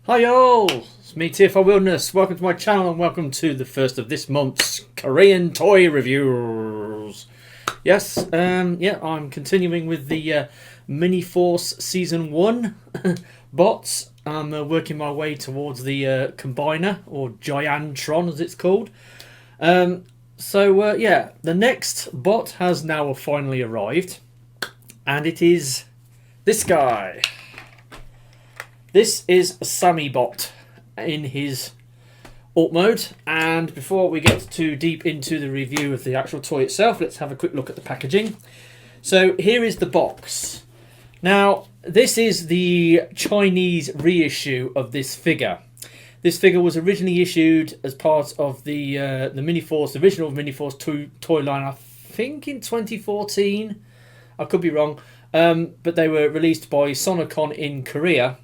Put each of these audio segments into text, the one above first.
Hi all, it's me TFR Wilderness. Welcome to my channel and welcome to the first of this month's Korean toy reviews. Yes, I'm continuing with the Miniforce Season 1 bots. I'm working my way towards the Combiner, or Giantron as it's called. The next bot has now finally arrived, and it is this guy. This is a Sammy bot in his alt mode, and before we get too deep into the review of the actual toy itself, let's have a quick look at the packaging. So here is the box. Now this is the Chinese reissue of this figure. This figure was originally issued as part of the Miniforce, original Miniforce toy line, I think in 2014. I could be wrong, but they were released by Sonocon in Korea.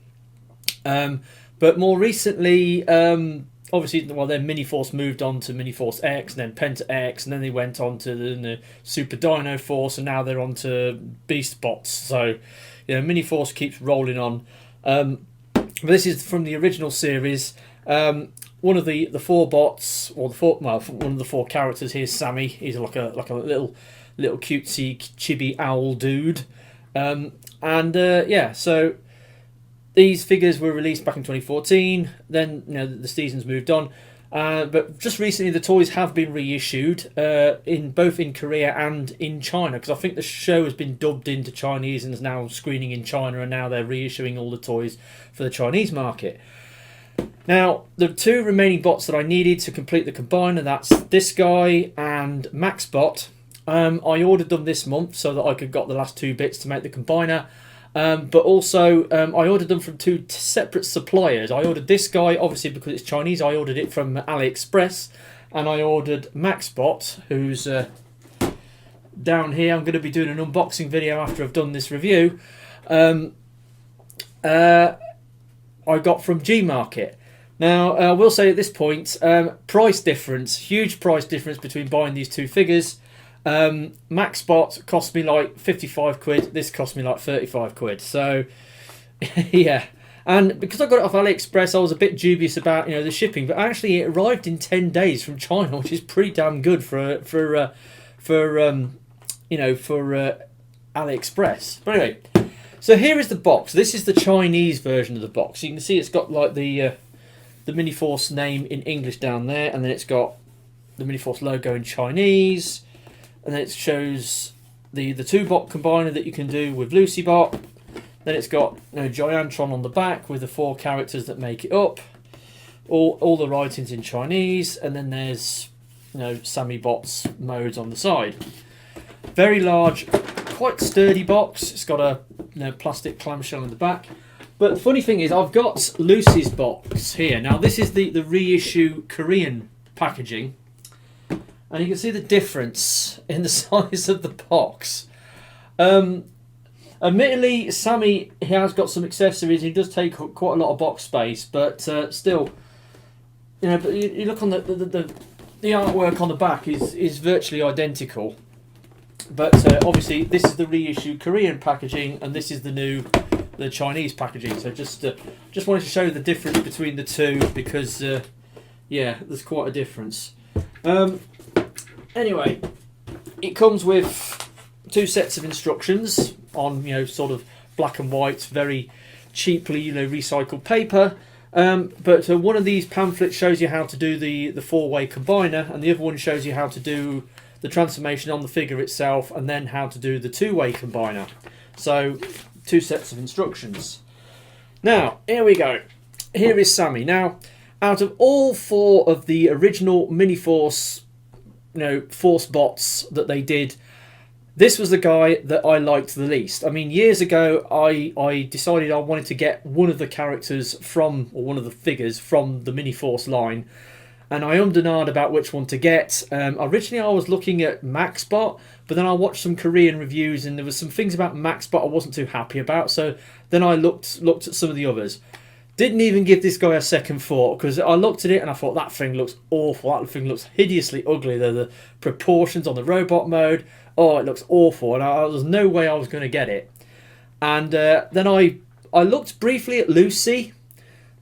But more recently, obviously, then Miniforce moved on to Miniforce X, and then Penta X, and then they went on to the Super Dino Force, and now they're on to Beast Bots. So, Miniforce keeps rolling on. But this is from the original series. One of the four bots, or one of the four characters here is Sammy. He's like a little cutesy chibi owl dude. So these figures were released back in 2014. Then the seasons moved on, but just recently the toys have been reissued in both in Korea and in China, because I think the show has been dubbed into Chinese and is now screening in China, and now they're reissuing all the toys for the Chinese market. Now the two remaining bots that I needed to complete the combiner, that's this guy and MaxBot. I ordered them this month so that I could got the last two bits to make the combiner. But also, I ordered them from two separate suppliers. I ordered this guy, obviously because it's Chinese, I ordered it from AliExpress. And I ordered MaxBot, who's down here. I'm going to be doing an unboxing video after I've done this review. I got from Gmarket. Now, I will say at this point, price difference, huge price difference between buying these two figures. MaxBot cost me like 55 quid, this cost me like 35 quid, so yeah. And because I got it off AliExpress, I was a bit dubious about the shipping, but actually it arrived in 10 days from China, which is pretty damn good for AliExpress. But anyway, so here is the box. This is the Chinese version of the box. You can see it's got like the Miniforce name in English down there, and then it's got the Miniforce logo in Chinese. And then it shows the two bot combiner that you can do with LucyBot. Then it's got Giantron on the back with the four characters that make it up. All the writings in Chinese, and then there's Sammy Bots modes on the side. Very large, quite sturdy box. It's got a plastic clamshell in the back. But the funny thing is, I've got Lucy's box here. Now this is the reissue Korean packaging. And you can see the difference in the size of the box. Admittedly, Sammy, he has got some accessories. He does take quite a lot of box space, but still, But you look on the artwork on the back is virtually identical. But obviously, this is the reissue Korean packaging, and this is the Chinese packaging. So just wanted to show the difference between the two, because there's quite a difference. Anyway, it comes with two sets of instructions on sort of black and white, very cheaply recycled paper. But one of these pamphlets shows you how to do the four-way combiner, and the other one shows you how to do the transformation on the figure itself, and then how to do the two-way combiner. So two sets of instructions. Now here we go. Here is Sammy. Now, out of all four of the original Miniforce Force bots that they did, this was the guy that I liked the least. I mean, years ago I decided I wanted to get one of the characters or one of the figures from the Miniforce line, and I ummed and ahed about which one to get. Originally I was looking at MaxBot, but then I watched some Korean reviews and there was some things about MaxBot I wasn't too happy about, so then I looked at some of the others. Didn't even give this guy a second thought, because I looked at it and I thought, that thing looks awful. That thing looks hideously ugly. The proportions on the robot mode, it looks awful. And there was no way I was going to get it. And then I looked briefly at Lucy,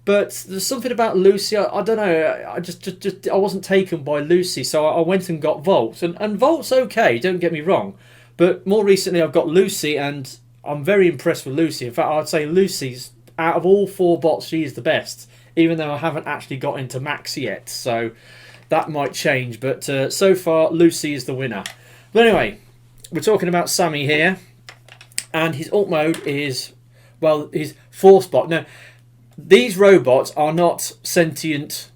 But there's something about Lucy. I don't know. I just I wasn't taken by Lucy, so I went and got Volt, and Volt's okay. Don't get me wrong, but more recently I've got Lucy, and I'm very impressed with Lucy. In fact, I'd say Lucy's, out of all 4 bots, she is the best, even though I haven't actually got into Max yet. So that might change, but so far Lucy is the winner. But anyway, we're talking about Sammy here, and his alt mode is, well, his Force Bot. Now, these robots are not sentient,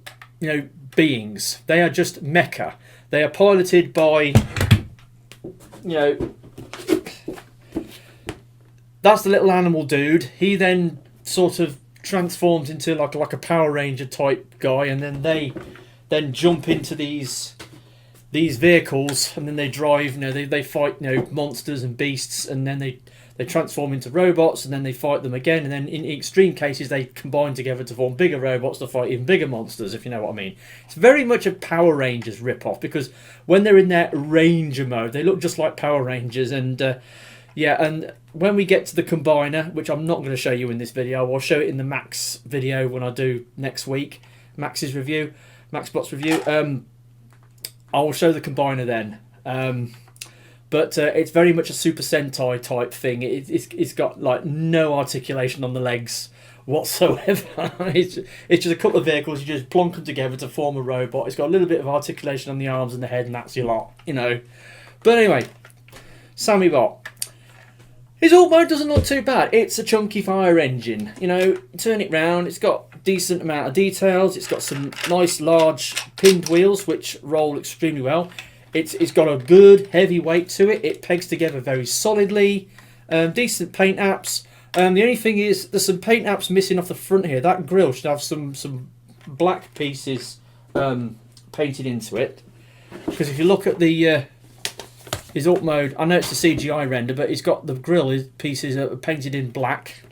beings. They are just mecha. They are piloted by, that's the little animal dude. He then sort of transforms into like a Power Ranger type guy, and then they jump into these vehicles, and then they drive. They fight monsters and beasts, and then they transform into robots, and then they fight them again, and then in extreme cases they combine together to form bigger robots to fight even bigger monsters, if you know what I mean. It's very much a Power Rangers rip-off, because when they're in their Ranger mode they look just like Power Rangers. And and when we get to the combiner, which I'm not going to show you in this video, I'll show it in the Max video when I do next week, Max Bots review, I will show the combiner then. But it's very much a Super Sentai type thing. It's got like no articulation on the legs whatsoever. It's just a couple of vehicles, you just plonk them together to form a robot. It's got a little bit of articulation on the arms and the head, and that's your lot, But anyway, Sammy Bot. His alt mode doesn't look too bad. It's a chunky fire engine. Turn it round, it's got decent amount of details. It's got some nice large pinned wheels which roll extremely well. It's got a good heavy weight to it. It pegs together very solidly. Decent paint apps. The only thing is there's some paint apps missing off the front here. That grille should have some black pieces painted into it. Because if you look at his alt mode, I know it's a CGI render, but he's got the grille pieces are painted in black.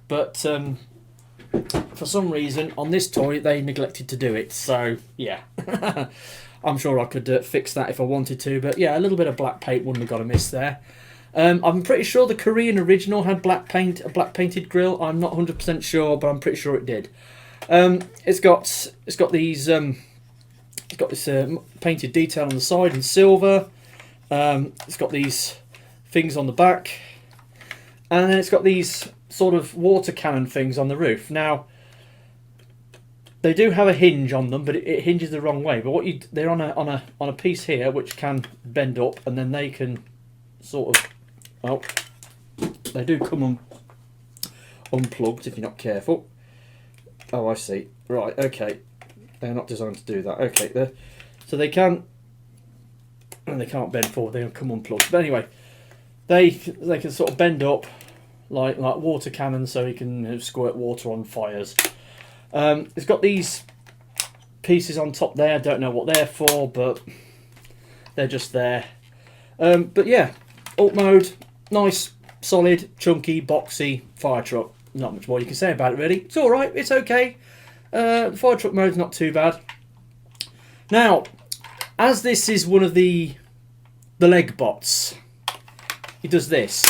But for some reason on this toy they neglected to do it. So yeah. I'm sure I could fix that if I wanted to, but yeah, a little bit of black paint wouldn't have got a miss there. I'm pretty sure the Korean original had a black painted grille. I'm not 100% sure, but I'm pretty sure it did. It's got this painted detail on the side in silver. It's got these things on the back, and then it's got these sort of water cannon things on the roof. Now, they do have a hinge on them, but it hinges the wrong way. But they're on a piece here which can bend up, and then they can sort of, well, they do come unplugged if you're not careful. Oh, I see. Right, okay. They're not designed to do that. Okay, so they can, and they can't bend forward. They come unplugged. But anyway, they can sort of bend up like water cannons, so you can squirt water on fires. It's got these pieces on top there. I don't know what they're for, but they're just there. But yeah, alt mode, nice, solid, chunky, boxy fire truck. Not much more you can say about it really. It's alright, it's okay. The fire truck mode's not too bad. Now, as this is one of the leg bots, he does this.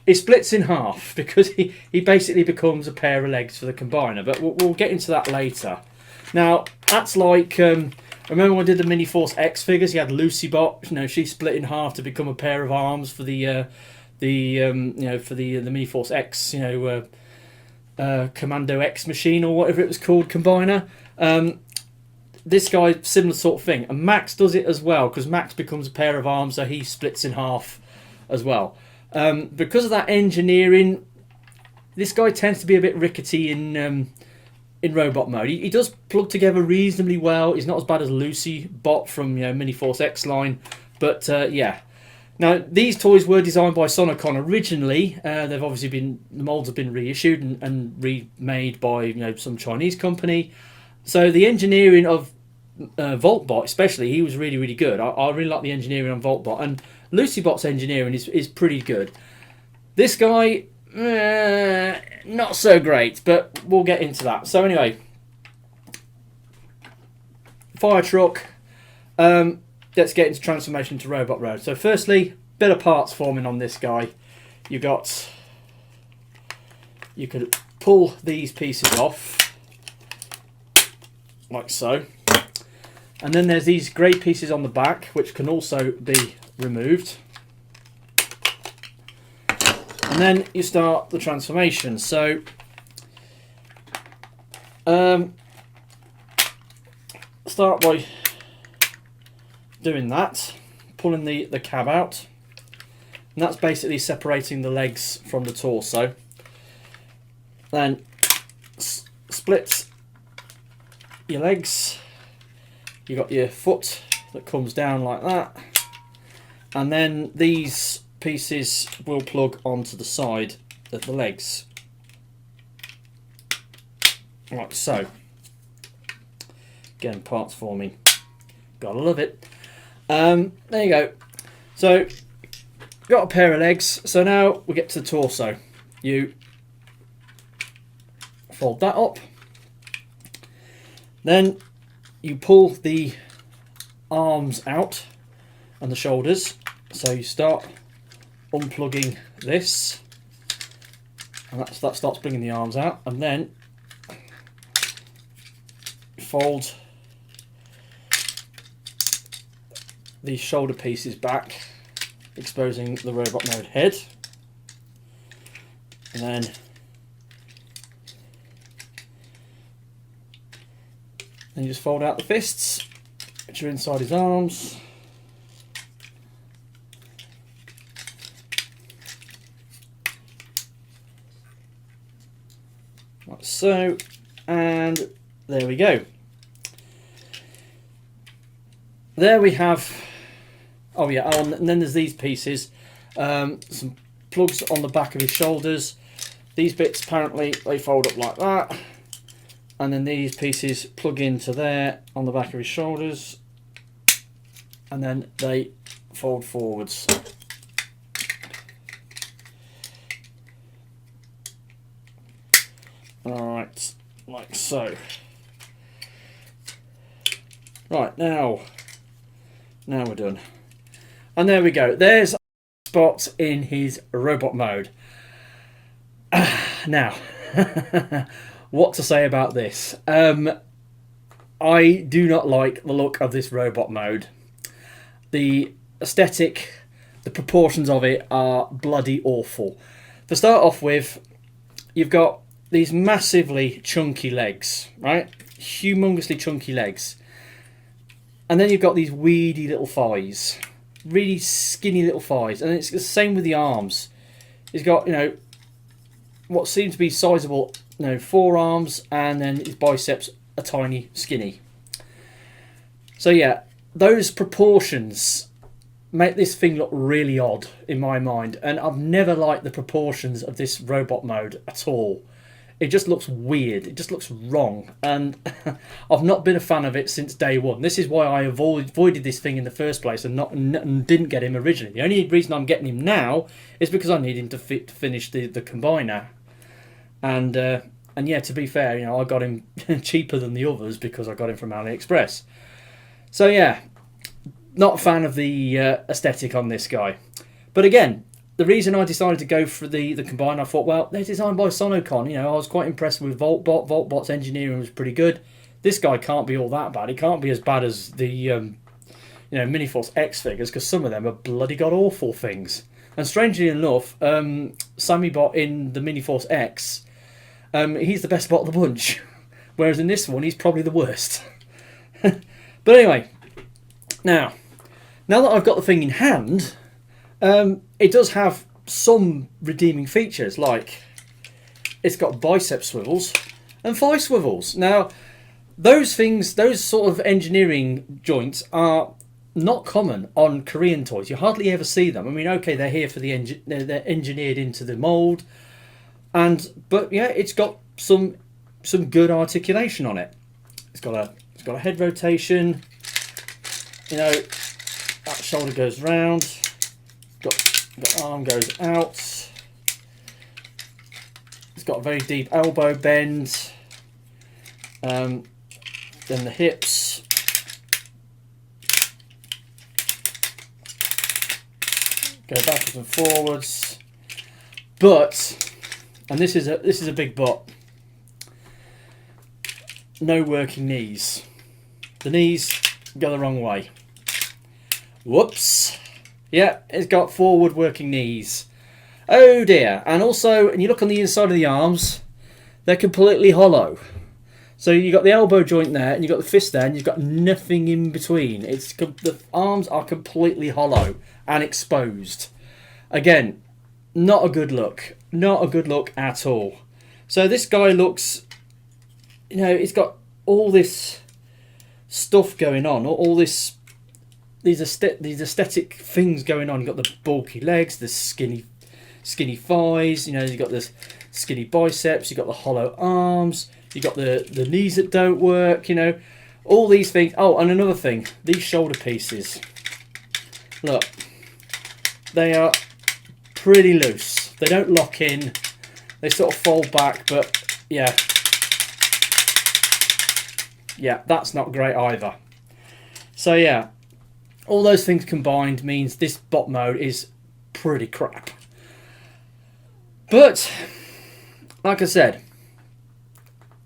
He splits in half because he basically becomes a pair of legs for the combiner, but we'll get into that later. Now, that's like, remember when I did the Miniforce X figures, you had Lucy Bot, she split in half to become a pair of arms for the Miniforce X, Commando X machine or whatever it was called, combiner. This guy, similar sort of thing, and Max does it as well, because Max becomes a pair of arms, so he splits in half as well. Because of that engineering, this guy tends to be a bit rickety in robot mode. He does plug together reasonably well. He's not as bad as Lucy Bot from Miniforce X line, but yeah. Now these toys were designed by Sonicon originally. They've obviously the molds have been reissued and remade by some Chinese company. So the engineering of Voltbot, especially, he was really good. I really like the engineering on Voltbot, and Lucy Bot's engineering is pretty good. This guy, not so great, but we'll get into that. So anyway, fire truck. Let's get into transformation to robot mode. So firstly, bit of parts forming on this guy. You could pull these pieces off, like so. And then there's these grey pieces on the back, which can also be removed. And then you start the transformation. So, start by doing that, pulling the cab out. And that's basically separating the legs from the torso. Then split your legs. You got your foot that comes down like that, and then these pieces will plug onto the side of the legs, like so. Again, parts forming, gotta love it. There you go. So got a pair of legs. So now we get to the torso. You fold that up, then you pull the arms out and the shoulders. So you start unplugging this, and that starts bringing the arms out, and then fold the shoulder pieces back, exposing the robot mode head, and then you just fold out the fists, which are inside his arms. Like so, and there we go. There we have, oh yeah, and then there's these pieces, some plugs on the back of his shoulders. These bits apparently they fold up like that. And then these pieces plug into there on the back of his shoulders, and then they fold forwards. Alright, like so. Right, now we're done. And there we go. There's Bots in his robot mode. Now, what to say about this? I do not like the look of this robot mode. The aesthetic, the proportions of it are bloody awful. To start off with, you've got these massively chunky legs, right? Humongously chunky legs. And then you've got these weedy little thighs. Really skinny little thighs. And it's the same with the arms. He's got, you know, what seem to be sizable, you know, forearms, and then his biceps are tiny, skinny. So yeah, those proportions make this thing look really odd in my mind, and I've never liked the proportions of this robot mode at all. It just looks weird, it just looks wrong, and I've not been a fan of it since day one. This is why I avoided this thing in the first place and didn't get him originally. The only reason I'm getting him now is because I need him to finish the combiner. And yeah, to be fair, you know, I got him cheaper than the others because I got him from AliExpress. So yeah, not a fan of the aesthetic on this guy. But again, the reason I decided to go for the combiner, I thought, well, they're designed by Sonocon. You know, I was quite impressed with Voltbot. Voltbot's engineering was pretty good. This guy can't be all that bad. He can't be as bad as the you know, Miniforce X figures, because some of them are bloody god awful things. And strangely enough, Sammy bot in the Miniforce X, he's the best bot of the bunch, whereas in this one he's probably the worst. But anyway, now that I've got the thing in hand, it does have some redeeming features, like it's got bicep swivels and thigh swivels. Now, those things, those sort of engineering joints are not common on Korean toys. You hardly ever see them. I mean, okay, they're here for they're engineered into the mold, but yeah, it's got some good articulation on it. It's got a head rotation. You know, that shoulder goes round. The arm goes out. It's got a very deep elbow bend. Then the hips. Go backwards and forwards. But and this is a big but. No working knees. The knees go the wrong way. Whoops. Yeah, it's got forward working knees. Oh dear. And also, and you look on the inside of the arms, they're completely hollow. So you've got the elbow joint there, and you've got the fist there, and you've got nothing in between. The arms are completely hollow and exposed. Again, not a good look. Not a good look at all. So this guy looks, you know, he's got all this stuff going on, all these aesthetic things going on. You've got the bulky legs, the skinny thighs, you know, you've got the skinny biceps, you've got the hollow arms, you've got the knees that don't work, you know, all these things. Oh, and another thing, these shoulder pieces. Look, they are pretty loose. They don't lock in. They sort of fold back, but yeah. Yeah, that's not great either. So yeah, all those things combined means this bot mode is pretty crap. But, like I said,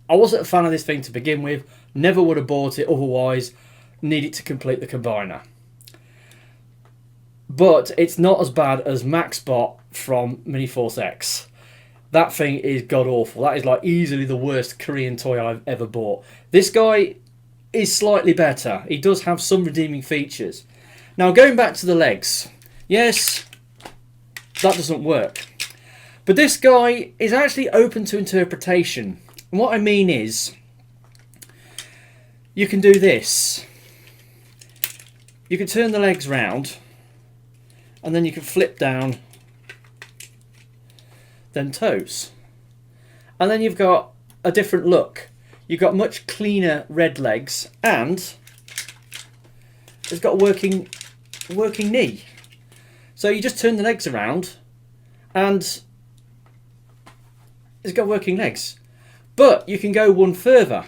I wasn't a fan of this thing to begin with. Never would have bought it otherwise. Need it to complete the combiner. But it's not as bad as MaxBot from Miniforce X. That thing is god awful. That is like easily the worst Korean toy I've ever bought. This guy is slightly better. He does have some redeeming features. Now going back to the legs. Yes, that doesn't work. But this guy is actually open to interpretation. And what I mean is, you can do this. You can turn the legs round, and then you can flip down them toes. And then you've got a different look. You've got much cleaner red legs, and it's got a working knee. So you just turn the legs around, and it's got working legs. But you can go one further.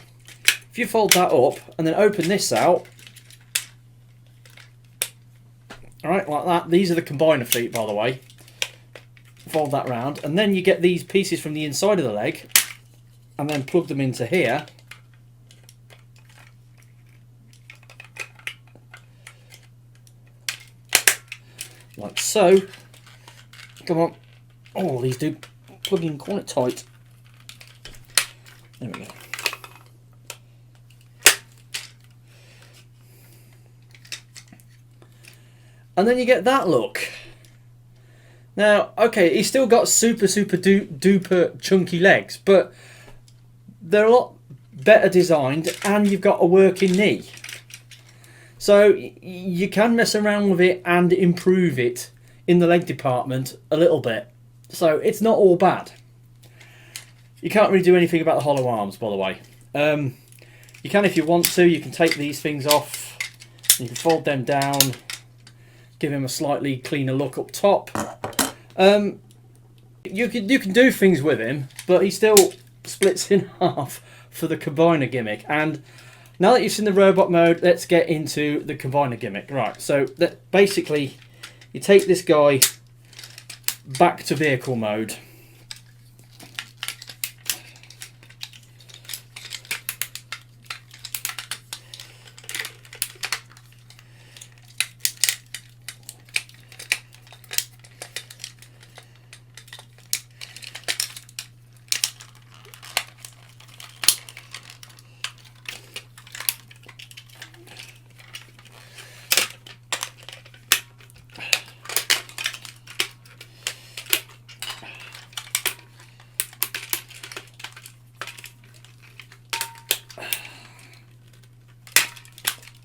If you fold that up and then open this out, alright, like that. These are the combiner feet, by the way. Fold that round, and then you get these pieces from the inside of the leg, and then plug them into here. Like so. Come on. Oh, these do plug in quite tight. There we go. And then you get that look. Now, okay, he's still got super duper chunky legs, but they're a lot better designed, and you've got a working knee. So you can mess around with it and improve it in the leg department a little bit. So it's not all bad. You can't really do anything about the hollow arms, by the way. You can if you want to. You can take these things off. You can fold them down. Give him a slightly cleaner look up top. You can do things with him, but he still splits in half for the combiner gimmick. And now that you've seen the robot mode, let's get into the combiner gimmick. Right, so that basically you take this guy back to vehicle mode.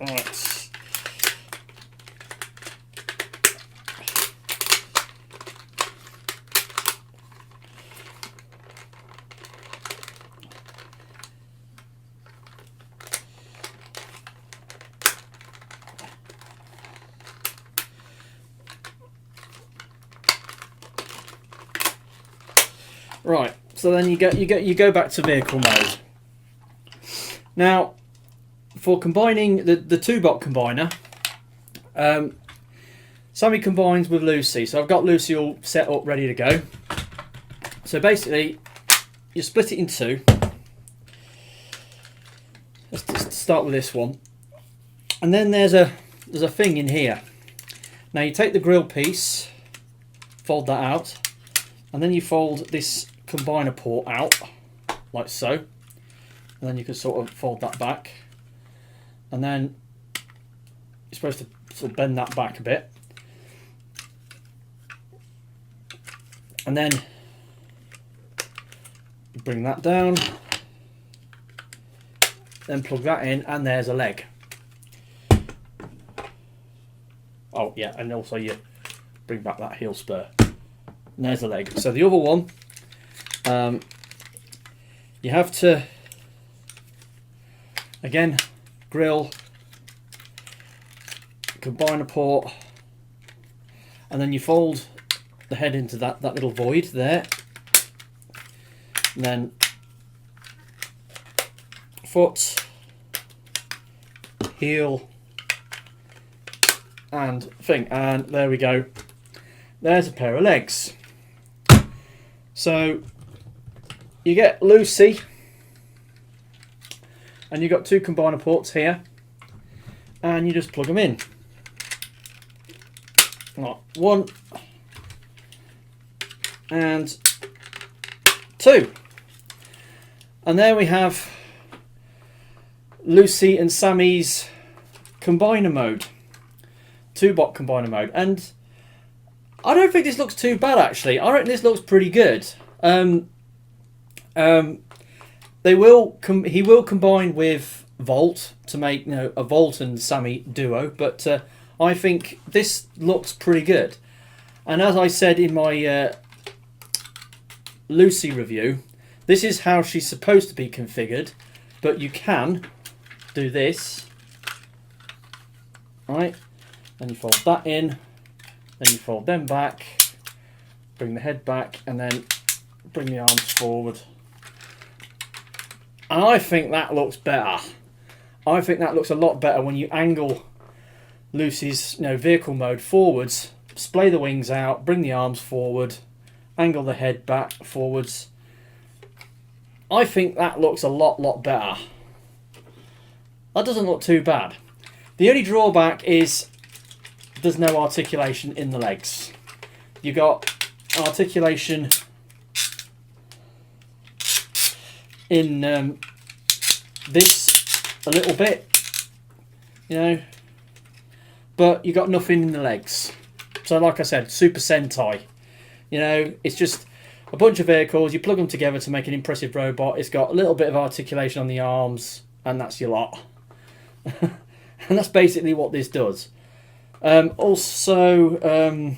Right. Right. So then you go back to vehicle mode. Now, for combining the two-bot combiner, Sammy combines with Lucy. So I've got Lucy all set up, ready to go. So basically, you split it in two. Let's just start with this one, and then there's a thing in here. Now you take the grill piece, fold that out, and then you fold this combiner port out like so, and then you can sort of fold that back, and then you're supposed to sort of bend that back a bit, and then bring that down, then plug that in, and there's a leg. Oh yeah, and also you bring back that heel spur, and there's the leg. So the other one, you have to again grill, combine a port, and then you fold the head into that little void there, and then foot, heel, and thing, and there we go. There's a pair of legs. So you get Lucy, and you've got two combiner ports here, and you just plug them in. Right, one and two, and there we have Lucy and Sammy's combiner mode, 2-bot combiner mode. And I don't think this looks too bad, actually. I reckon this looks pretty good. He will combine with Volt to make, you know, a Volt and Sammy duo, but I think this looks pretty good. And as I said in my Lucy review, this is how she's supposed to be configured, but you can do this, right? Then you fold that in, then you fold them back, bring the head back, and then bring the arms forward. And I think that looks better. I think that looks a lot better when you angle Lucy's, you know, vehicle mode forwards, splay the wings out, bring the arms forward, angle the head back forwards. I think that looks a lot better. That doesn't look too bad. The only drawback is there's no articulation in the legs. You got articulation in this a little bit, you know, but you got nothing in the legs. So like I said, Super Sentai, you know, it's just a bunch of vehicles, you plug them together to make an impressive robot. It's got a little bit of articulation on the arms, and that's your lot. And that's basically what this does. Also,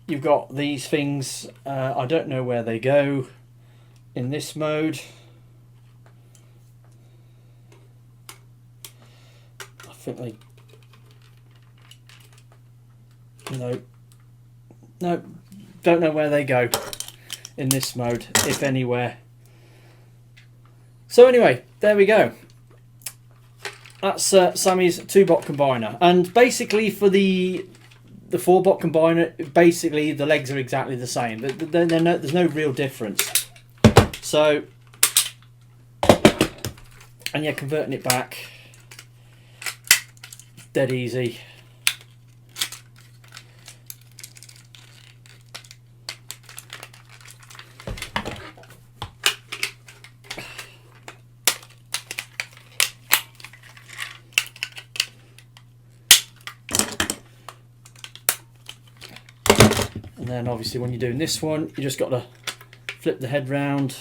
you've got these things, I don't know where they go in this mode. I think they... No, don't know where they go in this mode, if anywhere. So anyway, there we go. That's Sammy's 2-bot combiner, and basically for the 4-bot combiner, basically the legs are exactly the same. There's no real difference. So, and yeah, converting it back, dead easy. And then obviously when you're doing this one, you just got to flip the head round,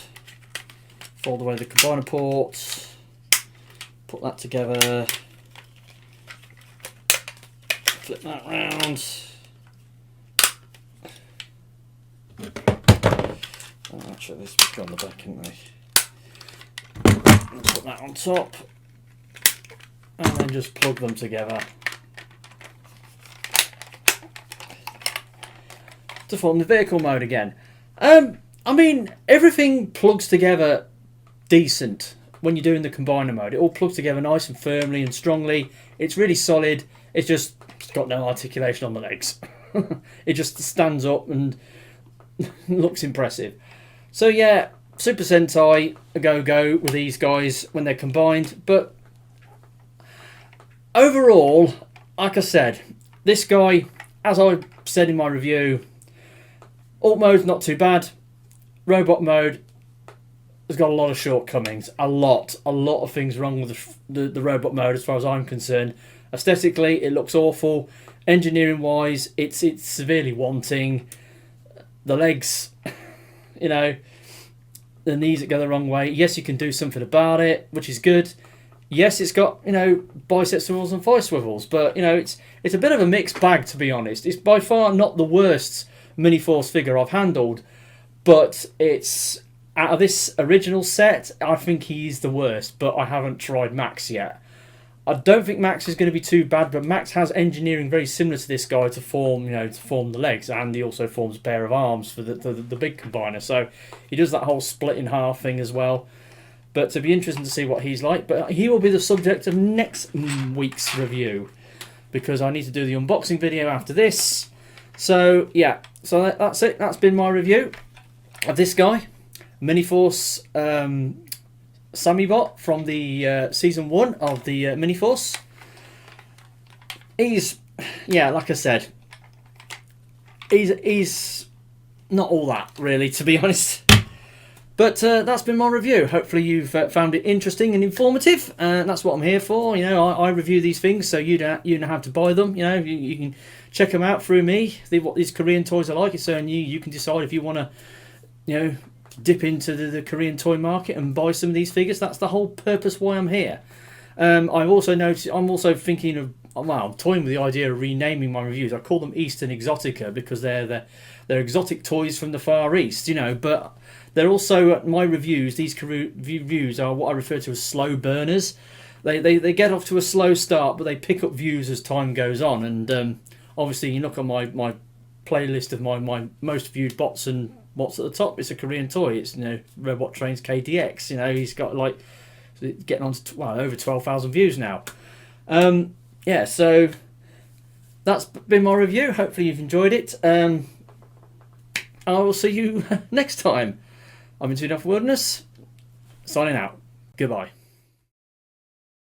fold away the combiner ports, put that together, flip that round. Oh, actually this was on the back, isn't they? Put that on top, and then just plug them together to form the vehicle mode again. I mean, everything plugs together decent when you're doing the combiner mode. It all plugs together nice and firmly and strongly. It's really solid. It's got no articulation on the legs. It just stands up and looks impressive. So yeah, Super Sentai, a go-go with these guys when they're combined. But overall, like I said, this guy, as I said in my review, alt mode's not too bad. Robot mode has got a lot of shortcomings. A lot of things wrong with the robot mode as far as I'm concerned. Aesthetically, it looks awful. Engineering-wise, it's severely wanting. The legs, you know, the knees that go the wrong way. Yes, you can do something about it, which is good. Yes, it's got, you know, bicep swivels and thigh swivels, but, you know, it's a bit of a mixed bag, to be honest. It's by far not the worst Miniforce figure I've handled, but it's, out of this original set, I think he's the worst, but I haven't tried Max yet. I don't think Max is going to be too bad, but Max has engineering very similar to this guy to form, you know, to form the legs, and he also forms a pair of arms for the big combiner. So he does that whole split in half thing as well. But it'll be interesting to see what he's like. But he will be the subject of next week's review, because I need to do the unboxing video after this. So yeah, so that's it. That's been my review of this guy, Miniforce Sammy bot from the season 1 of the Miniforce. He's, yeah, like I said, he's not all that really, to be honest. But that's been my review. Hopefully you've found it interesting and informative. That's what I'm here for. You know, I review these things, so you don't have to buy them. You know, you can check them out through me. What these Korean toys are like. So you can decide if you want to, you know, dip into the Korean toy market and buy some of these figures. That's the whole purpose why I'm here. I've also noticed, I'm also thinking of, well, I'm toying with the idea of renaming my reviews. I call them Eastern Exotica because they're exotic toys from the Far East, you know, but they're also, my reviews, these reviews are what I refer to as slow burners. They get off to a slow start, but they pick up views as time goes on. And obviously, you look at my playlist of my most viewed bots, and what's at the top, it's a Korean toy. It's, you know, Robot Trains KDX. You know, he's got like getting on to, well, over 12,000 views now. Yeah, so that's been my review. Hopefully you've enjoyed it. I will see you next time. I'm Into Enough Wilderness, signing out. Goodbye.